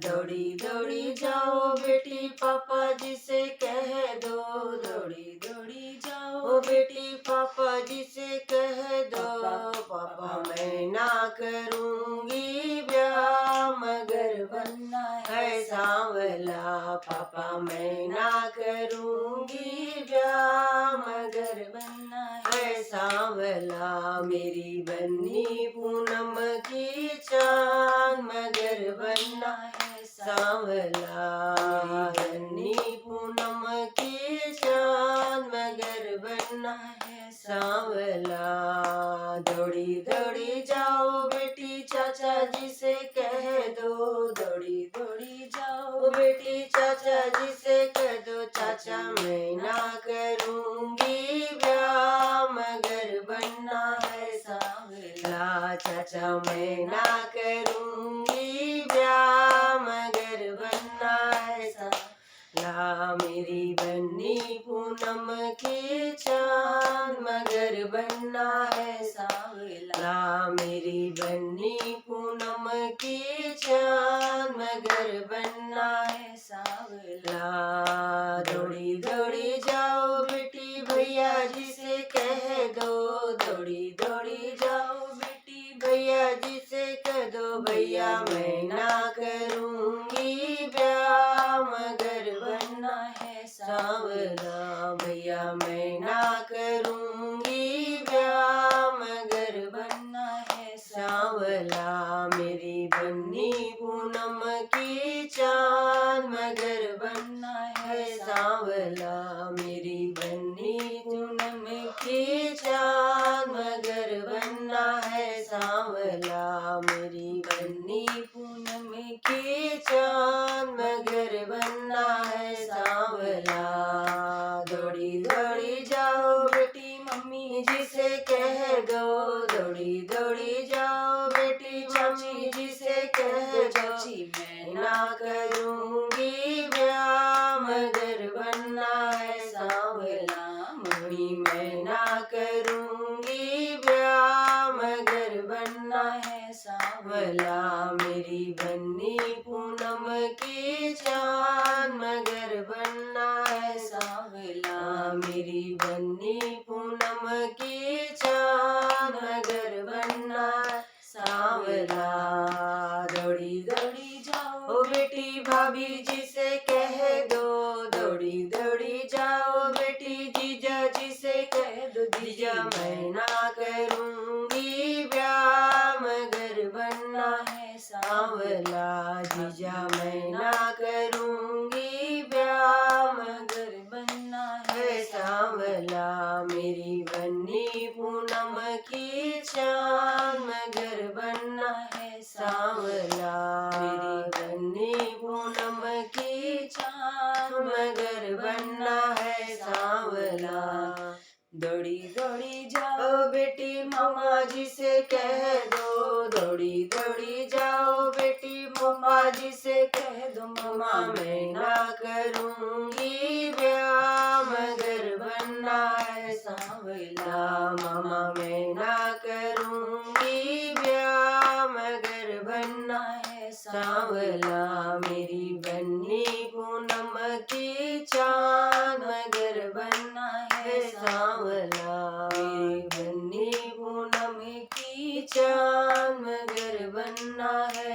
दौड़ी दौड़ी जाओ बेटी पापा जी से कह दो, दौड़ी दौड़ी जाओ बेटी पापा जी से कह दो, पापा मैं ना करूँगी ब्याह मगर बनना है सांवला, पापा मैं ना करूँगी ब्याह मगर बनना है सांवला, मेरी बन्नी पूनम की चांद मगर बनना है सांवला, बन्नी पूनम की चांद मगर बनना है सांवला, दौड़ी दौड़ी जाओ बेटी चाचा जी से कह दो, दौड़ी दौड़ी जाओ बेटी चाचा जी से कह दो, चाचा मैं ना करूँगी ब्याह मगर बनना है सांवला, चाचा मैं ना करूँगी ब्याह मगर बनना है सांवला, मेरी बन्नी पूनम की चांद मगर बनना है सांवला, मेरी बन्नी पूनम की चांद मगर बनना है सांवला, दौड़ी दौड़ी जाओ बेटी भैया जी से कह दो, दौड़ी दौड़ी जाओ बेटी भैया जी से कह दो, भैया मैं ना करूँगी ब्याह मगर बनना है सांवला, भैया मैं ना करूँगी ब्याह मगर बनना है सांवला, मेरी बन्नी पूनम की चांद मगर बनना है सांवला, मेरी बन्नी पूनम की चांद मगर बनना है सांवला, मेरी बन्नी पूनम की चांद मगर बनना है सांवला, दौड़ी दौड़ी जाओ बेटी मम्मी जी से कह दो, दौड़ी दौड़ी जाओ बेटी मम्मी जी से कह दो, चाची मैं ना करूँगी ब्याह मगर बनना है सांवला, मम्मी मैं ना करूँगी ब्याह मगर बनना है सांवला, मेरी बन्नी पूनम की चांद मगर बनना है सांवला, मेरी बन्नी पूनम की चांद मगर बनना है सांवला, दौड़ी दौड़ी जाओ बेटी भाभी जी से कह दो, दौड़ी दौड़ी जाओ बेटी जीजा जी से कह दो, जीजा मैं ना करूँगी ब्याह मगर बनना है सांवला, जीजा मैं ना करूँगी ब्याह मगर बनना है सांवला, मेरी बन्नी पूनम की चांद मगर बनना है सांवला, मेरी बन्नी पूनम की चांद मगर बनना है सांवला, दौड़ी दौड़ी जाओ बेटी मामा जी से कह दो, दौड़ी दौड़ी जाओ बेटी मामा जी से कह दो, मामा मैं ना करूँगी ब्याह मगर बनना है सांवला, मामा मैं ना करूँगी ब्याह मगर बनना है सांवला, मेरी बन्नी पूनम की चांद मगर बनना है सांवला, मेरी बन्नी पूनम की चांद मगर बनना है